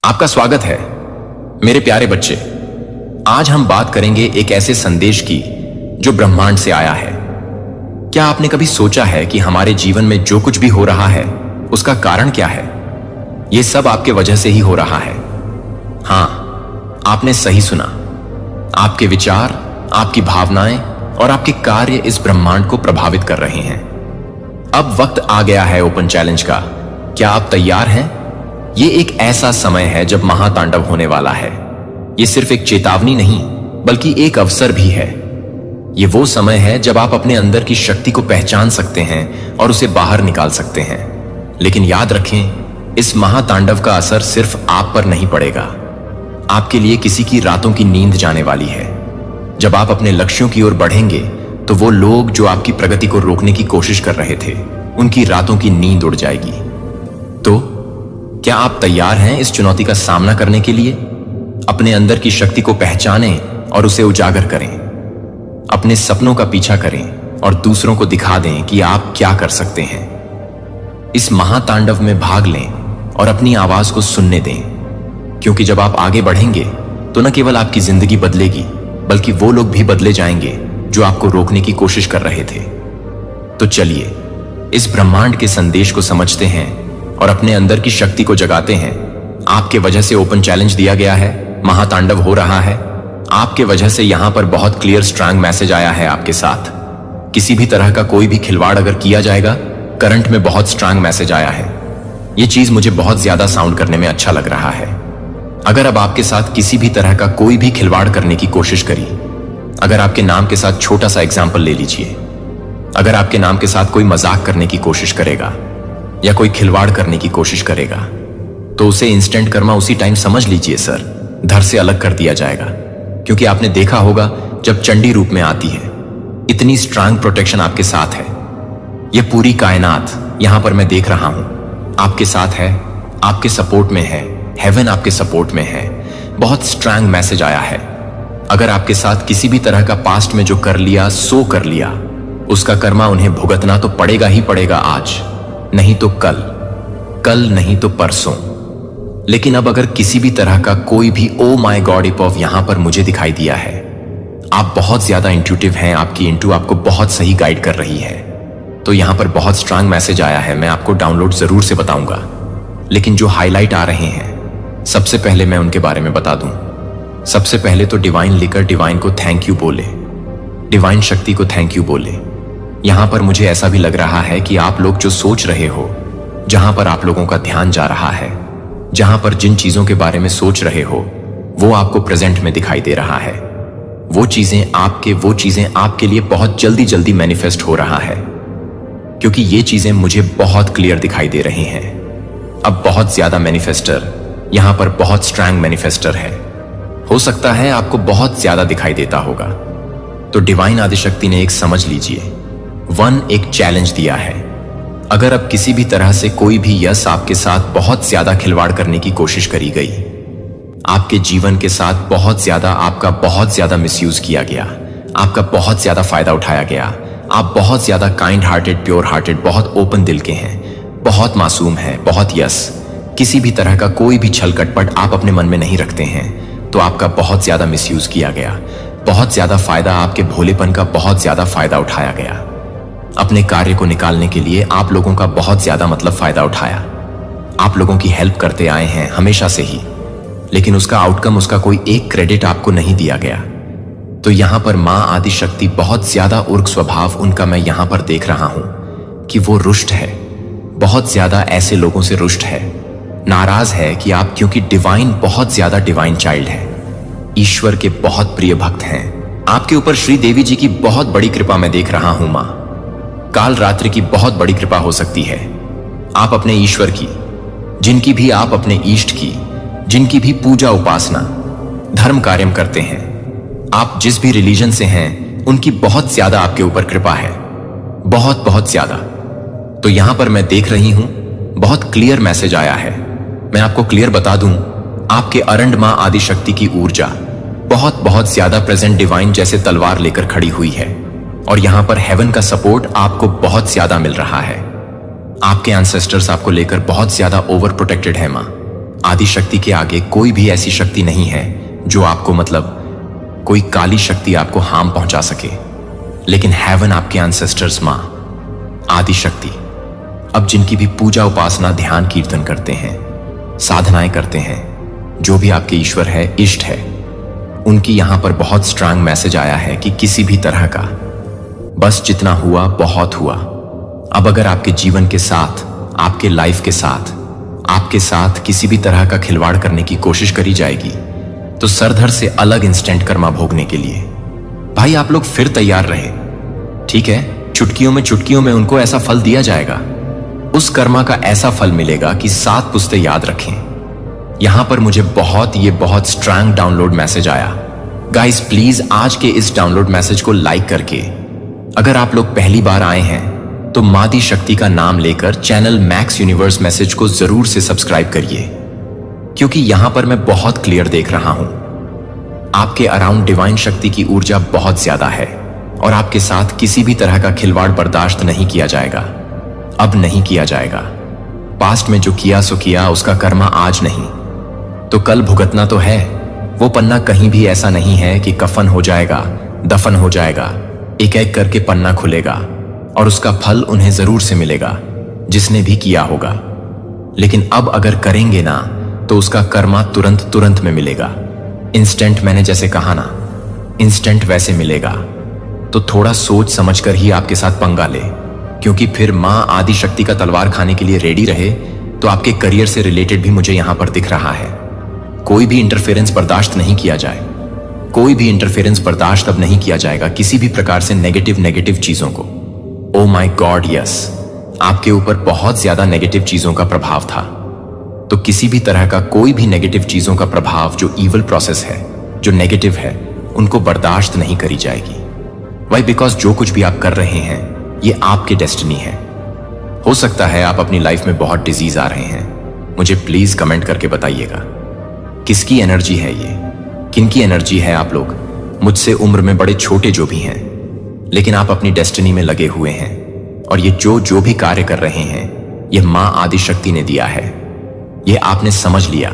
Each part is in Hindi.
आपका स्वागत है मेरे प्यारे बच्चे। आज हम बात करेंगे एक ऐसे संदेश की जो ब्रह्मांड से आया है। क्या आपने कभी सोचा है कि हमारे जीवन में जो कुछ भी हो रहा है उसका कारण क्या है? यह सब आपके वजह से ही हो रहा है। हां, आपने सही सुना। आपके विचार, आपकी भावनाएं और आपके कार्य इस ब्रह्मांड को प्रभावित कर रहे हैं। अब वक्त आ गया है ओपन चैलेंज का। क्या आप तैयार हैं? ये एक ऐसा समय है जब महातांडव होने वाला है। ये सिर्फ एक चेतावनी नहीं बल्कि एक अवसर भी है। ये वो समय है जब आप अपने अंदर की शक्ति को पहचान सकते हैं और उसे बाहर निकाल सकते हैं। लेकिन याद रखें, इस महातांडव का असर सिर्फ आप पर नहीं पड़ेगा। आपके लिए किसी की रातों की नींद जाने वाली है। जब आप अपने लक्ष्यों की ओर बढ़ेंगे तो वो लोग जो आपकी प्रगति को रोकने की कोशिश कर रहे थे, उनकी रातों की नींद उड़ जाएगी। तो क्या आप तैयार हैं इस चुनौती का सामना करने के लिए? अपने अंदर की शक्ति को पहचानें और उसे उजागर करें। अपने सपनों का पीछा करें और दूसरों को दिखा दें कि आप क्या कर सकते हैं। इस महातांडव में भाग लें और अपनी आवाज को सुनने दें, क्योंकि जब आप आगे बढ़ेंगे तो न केवल आपकी जिंदगी बदलेगी बल्कि वो लोग भी बदले जाएंगे जो आपको रोकने की कोशिश कर रहे थे। तो चलिए इस ब्रह्मांड के संदेश को समझते हैं और अपने अंदर की शक्ति को जगाते हैं। आपके वजह से ओपन चैलेंज दिया गया है, महातांडव हो रहा है। आपके वजह से यहां पर बहुत क्लियर स्ट्रांग मैसेज आया है आपके साथ। किसी भी तरह का कोई भी खिलवाड़ अगर किया जाएगा, करंट में बहुत स्ट्रांग मैसेज आया है। यह चीज मुझे बहुत ज्यादा साउंड करने में अच्छा लग रहा है। अगर अब आपके साथ किसी भी तरह का कोई भी खिलवाड़ करने की कोशिश करी, अगर आपके नाम के साथ छोटा सा एग्जाम्पल ले लीजिए, अगर आपके नाम के साथ कोई मजाक करने की कोशिश करेगा या कोई खिलवाड़ करने की कोशिश करेगा, तो उसे इंस्टेंट कर्मा उसी टाइम समझ लीजिए सर, धर से अलग कर दिया जाएगा। क्योंकि आपने देखा होगा जब चंडी रूप में आती है, इतनी स्ट्रांग प्रोटेक्शन आपके साथ है। यह पूरी कायनात यहां पर मैं देख रहा हूं, आपके साथ है, आपके सपोर्ट में है, हेवन आपके सपोर्ट में है। बहुत स्ट्रांग मैसेज आया है। अगर आपके साथ किसी भी तरह का पास्ट में जो कर लिया सो कर लिया, उसका कर्मा उन्हें भुगतना तो पड़ेगा ही पड़ेगा, आज नहीं तो कल, कल नहीं तो परसों। लेकिन अब अगर किसी भी तरह का कोई भी ओ माय गॉड इपॉफ यहां पर मुझे दिखाई दिया है, आप बहुत ज्यादा इंट्यूटिव हैं, आपकी इंटू आपको बहुत सही गाइड कर रही है, तो यहां पर बहुत स्ट्रांग मैसेज आया है। मैं आपको डाउनलोड जरूर से बताऊंगा, लेकिन जो हाईलाइट आ रहे हैं सबसे पहले मैं उनके बारे में बता दूं। सबसे पहले तो डिवाइन लेकर डिवाइन को थैंक यू बोले, डिवाइन शक्ति को थैंक यू बोले। यहां पर मुझे ऐसा भी लग रहा है कि आप लोग जो सोच रहे हो, जहां पर आप लोगों का ध्यान जा रहा है, जहां पर जिन चीजों के बारे में सोच रहे हो, वो आपको प्रेजेंट में दिखाई दे रहा है। वो चीजें आपके लिए बहुत जल्दी जल्दी मैनिफेस्ट हो रहा है, क्योंकि ये चीजें मुझे बहुत क्लियर दिखाई दे रही हैं। अब बहुत ज्यादा मैनिफेस्टर यहां पर बहुत स्ट्रांग मैनिफेस्टर है। हो सकता है आपको बहुत ज्यादा दिखाई देता होगा। तो डिवाइन आदिशक्ति ने एक समझ लीजिए, एक चैलेंज दिया है। अगर अब किसी भी तरह से कोई भी यस आपके साथ बहुत ज्यादा खिलवाड़ करने की कोशिश करी गई, आपके जीवन के साथ बहुत ज्यादा मिसयूज किया गया, आपका बहुत ज्यादा फायदा उठाया गया, आप बहुत ज्यादा काइंड हार्टेड, प्योर हार्टेड, बहुत ओपन दिल के हैं, बहुत मासूम हैं, बहुत यस, किसी भी तरह का कोई भी छल कटपट आप अपने मन में नहीं रखते हैं, तो आपका बहुत ज्यादा मिसयूज किया गया, बहुत ज्यादा फायदा, आपके भोलेपन का बहुत ज्यादा फायदा उठाया गया। अपने कार्य को निकालने के लिए आप लोगों का बहुत ज्यादा फायदा उठाया। आप लोगों की हेल्प करते आए हैं हमेशा से ही, लेकिन उसका आउटकम, उसका कोई एक क्रेडिट आपको नहीं दिया गया। तो यहां पर मां आदिशक्ति बहुत ज्यादा उर्ग स्वभाव उनका मैं यहां पर देख रहा हूं कि वो रुष्ट है, बहुत ज्यादा ऐसे लोगों से रुष्ट है, नाराज है कि आप, क्योंकि डिवाइन बहुत ज्यादा डिवाइन चाइल्ड है, ईश्वर के बहुत प्रिय भक्त हैं। आपके ऊपर श्री देवी जी की बहुत बड़ी कृपा मैं देख रहा हूं मां। काल रात्रि की बहुत बड़ी कृपा हो सकती है। आप अपने ईश्वर की, जिनकी भी आप अपने इष्ट की, जिनकी भी पूजा उपासना धर्म कार्य करते हैं, आप जिस भी रिलीजन से हैं, उनकी बहुत ज्यादा आपके ऊपर कृपा है, बहुत बहुत ज्यादा। तो यहां पर मैं देख रही हूं बहुत क्लियर मैसेज आया है। मैं आपको क्लियर बता दूं, आपके अरंड मां आदिशक्ति की ऊर्जा बहुत ज्यादा प्रेजेंट डिवाइन जैसे तलवार लेकर खड़ी हुई है, और यहां पर हेवन का सपोर्ट आपको बहुत ज्यादा मिल रहा है। आपके एंसेस्टर्स आपको लेकर बहुत ज्यादा ओवर प्रोटेक्टेड है मां। आदि शक्ति के आगे कोई भी ऐसी शक्ति नहीं है जो आपको, मतलब कोई काली शक्ति आपको हार्म पहुंचा सके। लेकिन हेवन आपके एंसेस्टर्स मां आदि शक्ति, अब जिनकी भी पूजा उपासना ध्यान कीर्तन करते हैं, साधनाएं करते हैं, जो भी आपके ईश्वर है, इष्ट है, उनकी यहां पर बहुत स्ट्रांग मैसेज आया है कि किसी भी तरह का, बस जितना हुआ बहुत हुआ। अब अगर आपके जीवन के साथ, आपके लाइफ के साथ, आपके साथ किसी भी तरह का खिलवाड़ करने की कोशिश करी जाएगी तो सरधर से अलग इंस्टेंट कर्मा भोगने के लिए भाई आप लोग फिर तैयार रहे। ठीक है, चुटकियों में उनको ऐसा फल दिया जाएगा। उस कर्मा का ऐसा फल मिलेगा कि 7 पुश्तें याद रखें। यहां पर मुझे बहुत स्ट्रांग डाउनलोड मैसेज आया। गाइस प्लीज आज के इस डाउनलोड मैसेज को लाइक करके, अगर आप लोग पहली बार आए हैं तो मादी शक्ति का नाम लेकर चैनल मैक्स यूनिवर्स मैसेज को जरूर से सब्सक्राइब करिए, क्योंकि यहां पर मैं बहुत क्लियर देख रहा हूं आपके अराउंड डिवाइन शक्ति की ऊर्जा बहुत ज्यादा है और आपके साथ किसी भी तरह का खिलवाड़ बर्दाश्त नहीं किया जाएगा। अब नहीं किया जाएगा। पास्ट में जो किया सो किया, उसका कर्मा आज नहीं तो कल भुगतना तो है। वो पन्ना कहीं भी ऐसा नहीं है कि कफन हो जाएगा, दफन हो जाएगा। एक एक करके पन्ना खुलेगा और उसका फल उन्हें जरूर से मिलेगा जिसने भी किया होगा। लेकिन अब अगर करेंगे ना तो उसका कर्मा तुरंत में मिलेगा। इंस्टेंट, मैंने जैसे कहा ना, इंस्टेंट वैसे मिलेगा। तो थोड़ा सोच समझकर ही आपके साथ पंगा ले, क्योंकि फिर मां आदि शक्ति का तलवार खाने के लिए रेडी रहे तो आपके करियर से रिलेटेड भी मुझे यहां पर दिख रहा है। कोई भी इंटरफेरेंस बर्दाश्त नहीं किया जाए। कोई भी इंटरफेरेंस बर्दाश्त अब नहीं किया जाएगा किसी भी प्रकार से नेगेटिव चीजों को। ओ माय गॉड, यस, आपके ऊपर बहुत ज्यादा नेगेटिव चीजों का प्रभाव था। तो किसी भी तरह का कोई भी नेगेटिव चीजों का प्रभाव, जो इवल प्रोसेस है, जो नेगेटिव है, उनको बर्दाश्त नहीं करी जाएगी। वाई? बिकॉज जो कुछ भी आप कर रहे हैं ये आपके डेस्टिनी है। हो सकता है आप अपनी लाइफ में बहुत डिजीज आ रहे हैं। मुझे प्लीज कमेंट करके बताइएगा किसकी एनर्जी है ये, किनकी एनर्जी है। आप लोग मुझसे उम्र में बड़े छोटे जो भी हैं, लेकिन आप अपनी डेस्टिनी में लगे हुए हैं और ये जो भी कार्य कर रहे हैं ये मां आदि शक्ति ने दिया है। ये आपने समझ लिया।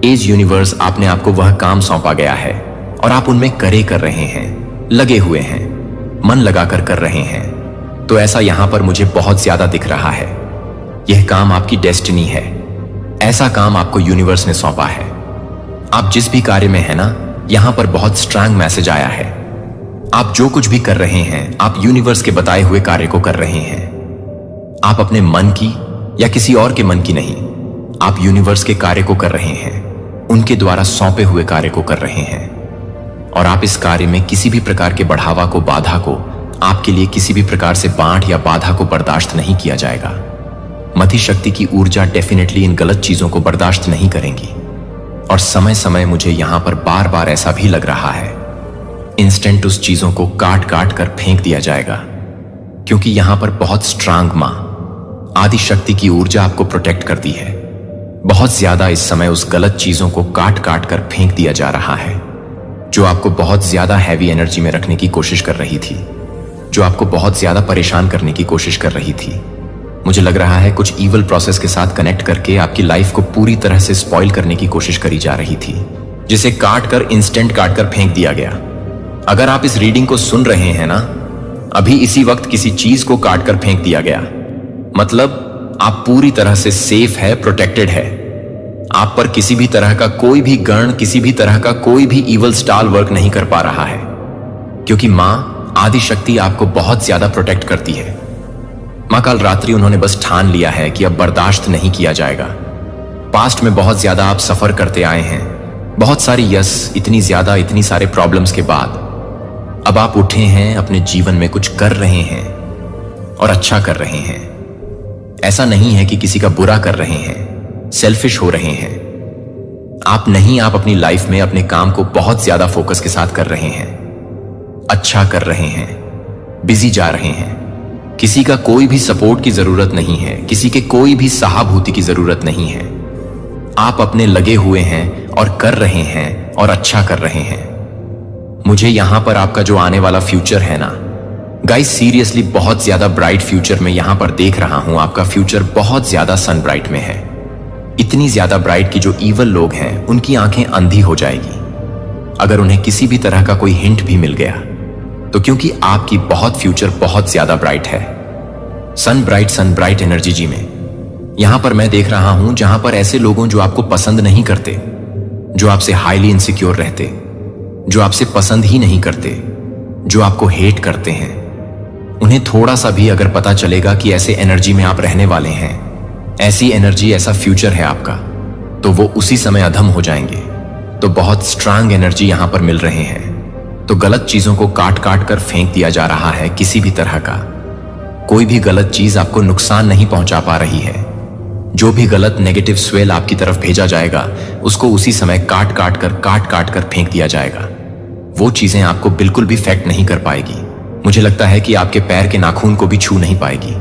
एज यूनिवर्स आपने आपको वह काम सौंपा गया है और आप उनमें कर रहे हैं, लगे हुए हैं, मन लगाकर कर रहे हैं। तो ऐसा यहां पर मुझे बहुत ज्यादा दिख रहा है। यह काम आपकी डेस्टिनी है। ऐसा काम आपको यूनिवर्स ने सौंपा है। आप जिस भी कार्य में है ना, यहां पर बहुत स्ट्रांग मैसेज आया है। आप जो कुछ भी कर रहे हैं, आप यूनिवर्स के बताए हुए कार्य को कर रहे हैं। आप अपने मन की या किसी और के मन की नहीं, आप यूनिवर्स के कार्य को कर रहे हैं, उनके द्वारा सौंपे हुए कार्य को कर रहे हैं। और आप इस कार्य में किसी भी प्रकार के बढ़ावा को, बाधा को, आपके लिए किसी भी प्रकार से बांट या बाधा को बर्दाश्त नहीं किया जाएगा। मधी शक्ति की ऊर्जा डेफिनेटली इन गलत चीजों को बर्दाश्त नहीं करेंगी। और समय समय मुझे यहां पर बार ऐसा भी लग रहा है, इंस्टेंट उस चीजों को काट कर फेंक दिया जाएगा, क्योंकि यहां पर बहुत स्ट्रांग मां आदि शक्ति की ऊर्जा आपको प्रोटेक्ट करती है। बहुत ज्यादा इस समय उस गलत चीजों को काट कर फेंक दिया जा रहा है, जो आपको बहुत ज्यादा हैवी एनर्जी में रखने की कोशिश कर रही थी, जो आपको बहुत ज्यादा परेशान करने की कोशिश कर रही थी। मुझे लग रहा है कुछ ईवल प्रोसेस के साथ कनेक्ट करके आपकी लाइफ को पूरी तरह से स्पॉइल करने की कोशिश करी जा रही थी, जिसे इंस्टेंट काट कर फेंक दिया गया। अगर आप इस रीडिंग को सुन रहे हैं ना, अभी इसी वक्त किसी चीज को काट कर फेंक दिया गया, मतलब आप पूरी तरह से सेफ है, प्रोटेक्टेड है। आप पर किसी भी तरह का कोई भी गण, किसी भी तरह का कोई भी इवल स्टाल वर्क नहीं कर पा रहा है, क्योंकि मां आदि शक्ति आपको बहुत ज्यादा प्रोटेक्ट करती है। मां कल रात्रि उन्होंने बस ठान लिया है कि अब बर्दाश्त नहीं किया जाएगा। पास्ट में बहुत ज्यादा आप सफर करते आए हैं, बहुत सारी इतनी सारे प्रॉब्लम्स के बाद अब आप उठे हैं, अपने जीवन में कुछ कर रहे हैं और अच्छा कर रहे हैं। ऐसा नहीं है कि किसी का बुरा कर रहे हैं, सेल्फिश हो रहे हैं। आप नहीं, आप अपनी लाइफ में अपने काम को बहुत ज्यादा फोकस के साथ कर रहे हैं, अच्छा कर रहे हैं, बिजी जा रहे हैं। किसी का कोई भी सपोर्ट की जरूरत नहीं है, किसी के कोई भी सहानुभूति की जरूरत नहीं है। आप अपने लगे हुए हैं और कर रहे हैं और अच्छा कर रहे हैं। मुझे यहां पर आपका जो आने वाला फ्यूचर है ना गाइस, सीरियसली बहुत ज्यादा ब्राइट फ्यूचर में यहां पर देख रहा हूं। आपका फ्यूचर बहुत ज्यादा सन ब्राइट में है। इतनी ज्यादा ब्राइट कि जो ईवल लोग हैं उनकी आंखें अंधी हो जाएगी अगर उन्हें किसी भी तरह का कोई हिंट भी मिल गया। तो क्योंकि आपकी फ्यूचर बहुत ज्यादा ब्राइट है। सन ब्राइट एनर्जी जी में यहां पर मैं देख रहा हूं जहां पर ऐसे लोगों जो आपको पसंद नहीं करते, जो आपसे हाईली इनसिक्योर रहते, जो आपसे पसंद ही नहीं करते, जो आपको हेट करते हैं, उन्हें थोड़ा सा भी अगर पता चलेगा कि ऐसे एनर्जी में आप रहने वाले हैं, ऐसी एनर्जी, ऐसा फ्यूचर है आपका, तो वो उसी समय अधम हो जाएंगे। तो बहुत स्ट्रांग एनर्जी यहां पर मिल रहे हैं। तो गलत चीजों को काट काट कर फेंक दिया जा रहा है। किसी भी तरह का कोई भी गलत चीज आपको नुकसान नहीं पहुंचा पा रही है। जो भी गलत नेगेटिव स्वेल आपकी तरफ भेजा जाएगा उसको उसी समय काट काट कर फेंक दिया जाएगा। वो चीजें आपको बिल्कुल भी इफेक्ट नहीं कर पाएगी। मुझे लगता है कि आपके पैर के नाखून को भी छू नहीं पाएगी।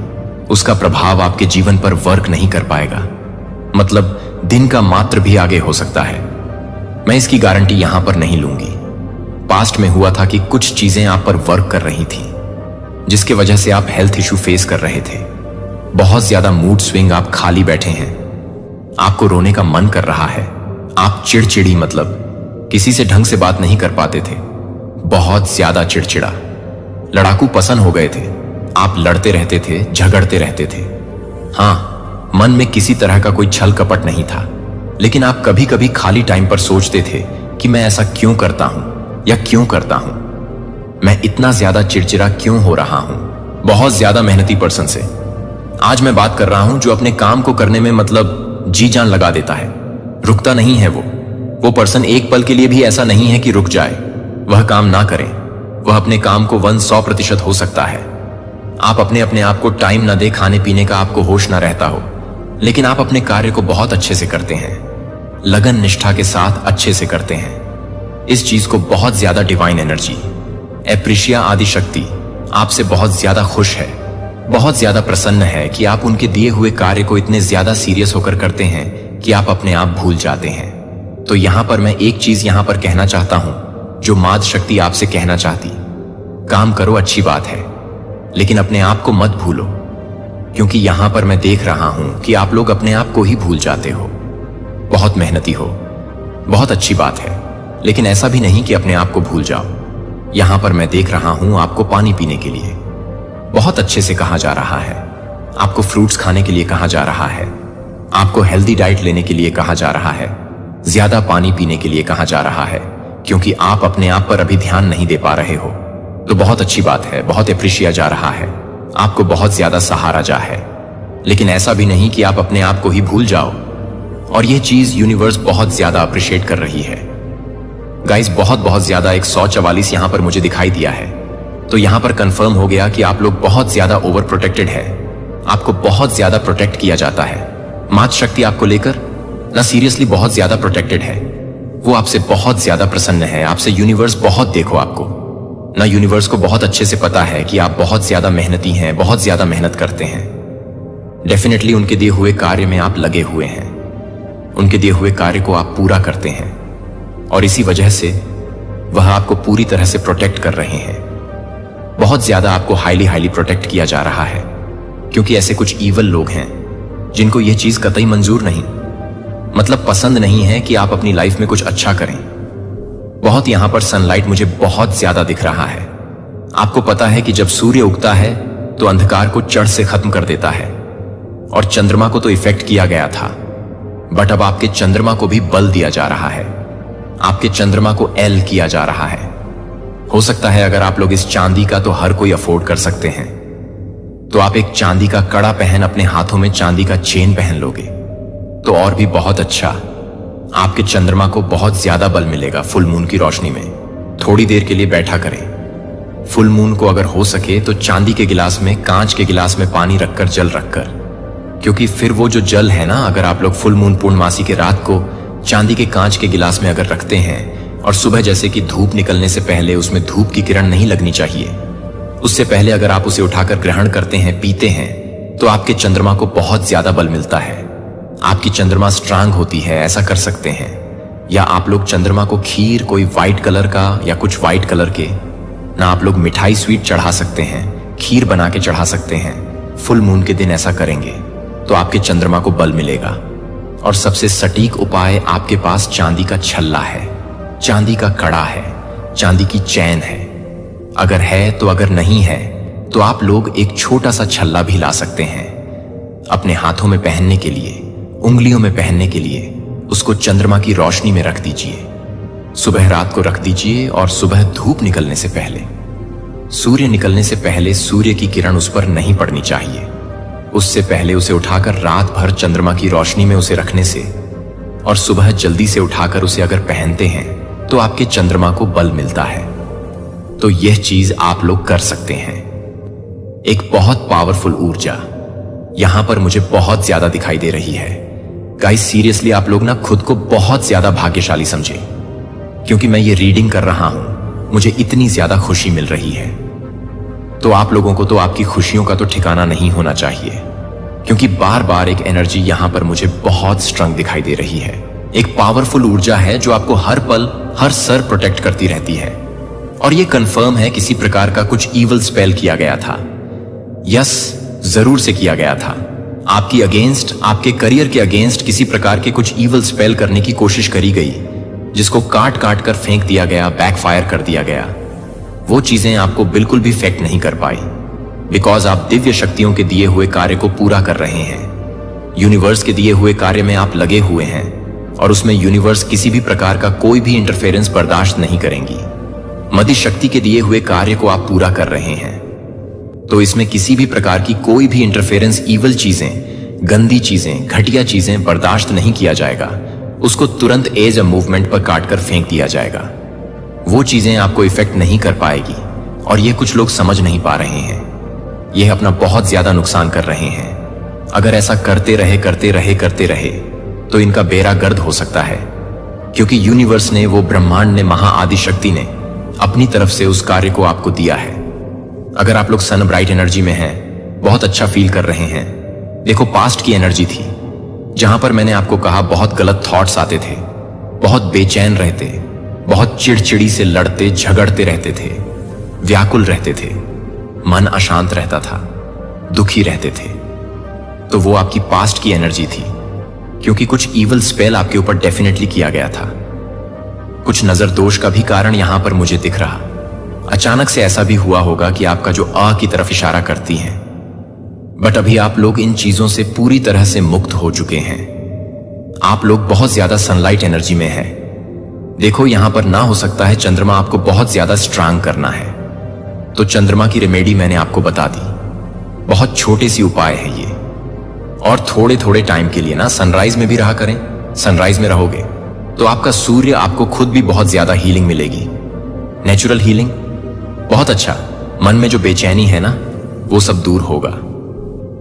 उसका प्रभाव आपके जीवन पर वर्क नहीं कर पाएगा। मतलब दिन का मात्र भी आगे हो सकता है। मैं इसकी गारंटी यहां पर नहीं लूंगी। पास्ट में हुआ था कि कुछ चीजें आप पर वर्क कर रही थी जिसकी वजह से आप हेल्थ इशू फेस कर रहे थे। बहुत ज्यादा मूड स्विंग, आप खाली बैठे हैं, आपको रोने का मन कर रहा है, आप चिड़चिड़ी, मतलब किसी से ढंग से बात नहीं कर पाते थे, बहुत ज्यादा चिड़चिड़ा, लड़ाकू पसंद हो गए थे, आप लड़ते रहते थे, झगड़ते रहते थे। हाँ, मन में किसी तरह का कोई छल कपट नहीं था, लेकिन आप कभी कभी खाली टाइम पर सोचते थे कि मैं ऐसा क्यों करता हूं या क्यों करता हूं, मैं इतना ज्यादा चिड़चिड़ा क्यों हो रहा हूं। बहुत ज्यादा मेहनती पर्सन से आज मैं बात कर रहा हूं जो अपने काम को करने में मतलब जी जान लगा देता है, रुकता नहीं है। वो पर्सन एक पल के लिए भी ऐसा नहीं है कि रुक जाए, वह काम ना करे, वह अपने काम को 100% हो सकता है। आप अपने आप को टाइम ना दे, खाने पीने का आपको होश ना रहता हो, लेकिन आप अपने कार्य को बहुत अच्छे से करते हैं, लगन निष्ठा के साथ अच्छे से करते हैं। इस चीज को बहुत ज्यादा डिवाइन एनर्जी, एप्रिशिया आदि शक्ति आपसे बहुत ज्यादा खुश है, बहुत ज्यादा प्रसन्न है कि आप उनके दिए हुए कार्य को इतने ज्यादा सीरियस होकर करते हैं कि आप अपने आप भूल जाते हैं। तो यहां पर मैं एक चीज यहां पर कहना चाहता हूं जो माद शक्ति आपसे कहना चाहती, काम करो अच्छी बात है, लेकिन अपने आप को मत भूलो, क्योंकि यहां पर मैं देख रहा हूं कि आप लोग अपने आप को ही भूल जाते हो। बहुत मेहनती हो, बहुत अच्छी बात है, लेकिन ऐसा भी नहीं कि अपने आप को भूल जाओ। यहां पर मैं देख रहा हूं आपको पानी पीने के लिए बहुत अच्छे से कहा जा रहा है, आपको फ्रूट्स खाने के लिए कहा जा रहा है, आपको हेल्दी डाइट लेने के लिए कहा जा रहा है, ज्यादा पानी पीने के लिए कहा जा रहा है, क्योंकि आप अपने आप पर अभी ध्यान नहीं दे पा रहे हो। तो बहुत अच्छी बात है, बहुत अप्रिशिएट जा रहा है, आपको बहुत ज्यादा सहारा जा है, लेकिन ऐसा भी नहीं कि आप अपने आप को ही भूल जाओ। और यह चीज यूनिवर्स बहुत ज्यादा अप्रिशिएट कर रही है गाइस, बहुत ज्यादा। 144 यहां पर मुझे दिखाई दिया है। तो यहां पर कंफर्म हो गया कि आप लोग बहुत ज्यादा ओवर प्रोटेक्टेड है, आपको बहुत ज्यादा प्रोटेक्ट किया जाता है। मात शक्ति आपको लेकर ना सीरियसली बहुत ज्यादा प्रोटेक्टेड है, वो आपसे बहुत ज्यादा प्रसन्न है, आपसे यूनिवर्स बहुत देखो आपको ना, यूनिवर्स को बहुत अच्छे से पता है कि आप बहुत ज्यादा मेहनती हैं, बहुत ज्यादा मेहनत करते हैं। डेफिनेटली उनके दिए हुए कार्य में आप लगे हुए हैं, उनके दिए हुए कार्य को आप पूरा करते हैं, और इसी वजह से वह आपको पूरी तरह से प्रोटेक्ट कर रहे हैं। बहुत ज्यादा आपको हाईली प्रोटेक्ट किया जा रहा है, क्योंकि ऐसे कुछ ईवल लोग हैं जिनको यह चीज कतई मंजूर नहीं, मतलब पसंद नहीं है कि आप अपनी लाइफ में कुछ अच्छा करें। बहुत यहां पर सनलाइट मुझे बहुत ज्यादा दिख रहा है। आपको पता है कि जब सूर्य उगता है तो अंधकार को जड़ से खत्म कर देता है, और चंद्रमा को तो इफेक्ट किया गया था, बट अब आपके चंद्रमा को भी बल दिया जा रहा है, आपके चंद्रमा को एल किया जा रहा है। हो सकता है अगर आप लोग इस चांदी का तो हर कोई अफोर्ड कर सकते हैं, तो आप एक चांदी का कड़ा पहन, अपने हाथों में चांदी का चेन पहन लोगे तो और भी बहुत अच्छा, आपके चंद्रमा को बहुत ज्यादा बल मिलेगा। फुल मून की रोशनी में थोड़ी देर के लिए बैठा करें। फुल मून को अगर हो सके तो चांदी के गिलास में, कांच के गिलास में पानी रखकर, जल रखकर, क्योंकि फिर वो जो जल है ना, अगर आप लोग फुल मून पूर्णमासी के रात को चांदी के कांच के गिलास में अगर रखते हैं, और सुबह जैसे कि धूप निकलने से पहले उसमें धूप की किरण नहीं लगनी चाहिए, उससे पहले अगर आप उसे उठाकर ग्रहण करते हैं, पीते हैं, तो आपके चंद्रमा को बहुत ज्यादा बल मिलता है, आपकी चंद्रमा स्ट्रांग होती है। ऐसा कर सकते हैं। या आप लोग चंद्रमा को खीर, कोई व्हाइट कलर का या कुछ व्हाइट कलर के ना, आप लोग मिठाई स्वीट चढ़ा सकते हैं, खीर बना के चढ़ा सकते हैं। फुल मून के दिन ऐसा करेंगे तो आपके चंद्रमा को बल मिलेगा, और सबसे सटीक उपाय आपके पास चांदी का छल्ला है, चांदी का कड़ा है, चांदी की चैन है। अगर है तो, अगर नहीं है तो आप लोग एक छोटा सा छल्ला भी ला सकते हैं अपने हाथों में पहनने के लिए, उंगलियों में पहनने के लिए। उसको चंद्रमा की रोशनी में रख दीजिए। सुबह रात को रख दीजिए और सुबह धूप निकलने से पहले, सूर्य निकलने से पहले सूर्य की किरण उस पर नहीं पड़नी चाहिए। उससे पहले उसे उठाकर रात भर चंद्रमा की रोशनी में उसे रखने से और सुबह जल्दी से उठाकर उसे अगर पहनते हैं तो आपके चंद्रमा को बल मिलता है। तो यह चीज आप लोग कर सकते हैं। एक बहुत पावरफुल ऊर्जा यहां पर मुझे बहुत ज्यादा दिखाई दे रही है। गाइस सीरियसली आप लोग ना खुद को बहुत ज्यादा भाग्यशाली समझे, क्योंकि मैं ये रीडिंग कर रहा हूं, मुझे इतनी ज्यादा खुशी मिल रही है। तो आप लोगों को तो आपकी खुशियों का तो ठिकाना नहीं होना चाहिए, क्योंकि बार बार एक एनर्जी यहां पर मुझे बहुत स्ट्रांग दिखाई दे रही है। एक पावरफुल ऊर्जा है जो आपको हर पल हर सर प्रोटेक्ट करती रहती है। और ये कंफर्म है किसी प्रकार का कुछ ईवल स्पेल किया गया था। यस, जरूर से किया गया था। आपकी अगेंस्ट, आपके करियर के अगेंस्ट किसी प्रकार के कुछ ईवल स्पेल करने की कोशिश करी गई, जिसको काट काट कर फेंक दिया गया, बैकफायर कर दिया गया। वो चीजें आपको बिल्कुल भी इफेक्ट नहीं कर पाई, बिकॉज आप दिव्य शक्तियों के दिए हुए कार्य को पूरा कर रहे हैं। यूनिवर्स के दिए हुए कार्य में आप लगे हुए हैं और उसमें यूनिवर्स किसी भी प्रकार का कोई भी इंटरफेरेंस बर्दाश्त नहीं करेंगी। मदि शक्ति के दिए हुए कार्य को आप पूरा कर रहे हैं, तो इसमें किसी भी प्रकार की कोई भी इंटरफेरेंस, ईवल चीजें, गंदी चीजें, घटिया चीजें बर्दाश्त नहीं किया जाएगा। उसको तुरंत एज अ मूवमेंट पर काट कर फेंक दिया जाएगा। वो चीजें आपको इफेक्ट नहीं कर पाएगी। और ये कुछ लोग समझ नहीं पा रहे हैं, यह अपना बहुत ज्यादा नुकसान कर रहे हैं। अगर ऐसा करते रहे तो इनका बेड़ा गर्द हो सकता है, क्योंकि यूनिवर्स ने, वो ब्रह्मांड ने, महाआदि शक्ति ने अपनी तरफ से उस कार्य को आपको दिया है। अगर आप लोग सन ब्राइट एनर्जी में हैं, बहुत अच्छा फील कर रहे हैं। देखो, पास्ट की एनर्जी थी जहां पर मैंने आपको कहा बहुत गलत थॉट्स आते थे, बहुत बेचैन रहते, बहुत चिड़चिड़ी से लड़ते झगड़ते रहते थे, व्याकुल रहते थे, मन अशांत रहता था, दुखी रहते थे। तो वो आपकी पास्ट की एनर्जी थी, क्योंकि कुछ ईवल स्पेल आपके ऊपर डेफिनेटली किया गया था। कुछ नजर दोष का भी कारण यहां पर मुझे दिख रहा। अचानक से ऐसा भी हुआ होगा कि आपका जो आ की तरफ इशारा करती हैं, बट अभी आप लोग इन चीजों से पूरी तरह से मुक्त हो चुके हैं। आप लोग बहुत ज्यादा सनलाइट एनर्जी में हैं। देखो, यहां पर ना हो सकता है चंद्रमा आपको बहुत ज्यादा स्ट्रांग करना है, तो चंद्रमा की रेमेडी मैंने आपको बता दी। बहुत छोटे सी उपाय है ये, और थोड़े थोड़े टाइम के लिए ना सनराइज में भी रहा करें। सनराइज में रहोगे तो आपका सूर्य, आपको खुद भी बहुत ज्यादा हीलिंग मिलेगी, नेचुरल हीलिंग। बहुत अच्छा, मन में जो बेचैनी है ना, वो सब दूर होगा।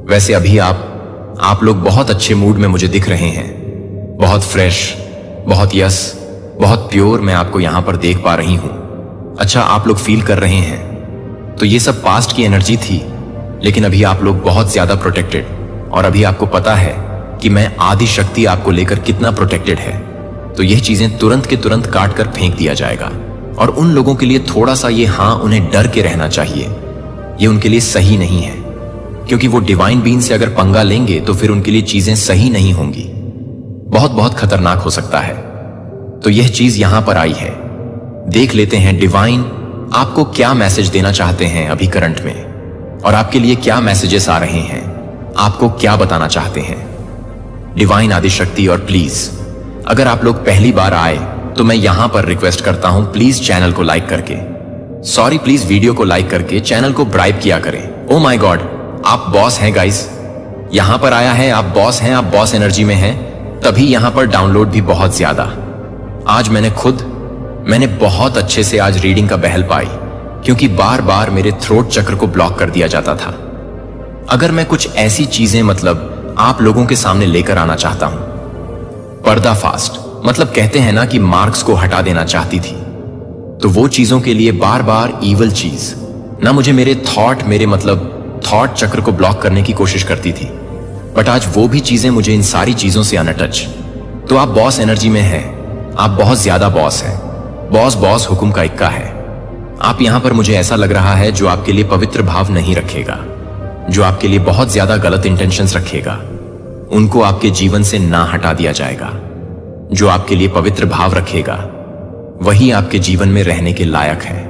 वैसे अभी आप लोग बहुत अच्छे मूड में मुझे दिख रहे हैं, बहुत फ्रेश, बहुत यस, बहुत प्योर मैं आपको यहां पर देख पा रही हूं। अच्छा, आप लोग फील कर रहे हैं। तो ये सब पास्ट की एनर्जी थी, लेकिन अभी आप लोग बहुत ज्यादा प्रोटेक्टेड, और अभी आपको पता है कि मैं आदि शक्ति आपको लेकर कितना प्रोटेक्टेड है। तो यह चीजें तुरंत के तुरंत काट कर फेंक दिया जाएगा। और उन लोगों के लिए थोड़ा सा ये, हाँ, उन्हें डर के रहना चाहिए। ये उनके लिए सही नहीं है, क्योंकि वो डिवाइन बीइंग से अगर पंगा लेंगे तो फिर उनके लिए चीजें सही नहीं होंगी, बहुत बहुत खतरनाक हो सकता है। तो यह चीज यहां पर आई है। देख लेते हैं डिवाइन आपको क्या मैसेज देना चाहते हैं अभी करंट में, और आपके लिए क्या मैसेजेस आ रहे हैं, आपको क्या बताना चाहते हैं डिवाइन आदिशक्ति। और प्लीज, अगर आप लोग पहली बार आए तो मैं यहां पर रिक्वेस्ट करता हूं, प्लीज चैनल को लाइक करके, सॉरी प्लीज वीडियो को लाइक करके चैनल को ब्राइब किया करें। ओ माय गॉड, आप बॉस हैं गाइस, यहां पर आया है, आप बॉस हैं, आप बॉस एनर्जी में हैं, तभी यहां पर डाउनलोड भी बहुत ज्यादा। आज मैंने बहुत अच्छे से आज रीडिंग का बहल पाई, क्योंकि बार बार मेरे थ्रोट चक्र को ब्लॉक कर दिया जाता था। अगर मैं कुछ ऐसी चीजें मतलब आप लोगों के सामने लेकर आना चाहता हूं, पर्दाफास्ट, मतलब कहते हैं ना कि मार्क्स को हटा देना चाहती थी, तो वो चीजों के लिए बार बार ईवल चीज ना मुझे मेरे थॉट चक्र को ब्लॉक करने की कोशिश करती थी, बट आज वो भी चीजें मुझे इन सारी चीजों से अनटच। तो आप बॉस एनर्जी में हैं, आप बहुत ज्यादा बॉस हैं, बॉस हुक्म का इक्का है। आप यहां पर मुझे ऐसा लग रहा है जो आपके लिए पवित्र भाव नहीं रखेगा, जो आपके लिए बहुत ज्यादा गलत इंटेंशंस रखेगा, उनको आपके जीवन से ना हटा दिया जाएगा। जो आपके लिए पवित्र भाव रखेगा वही आपके जीवन में रहने के लायक है।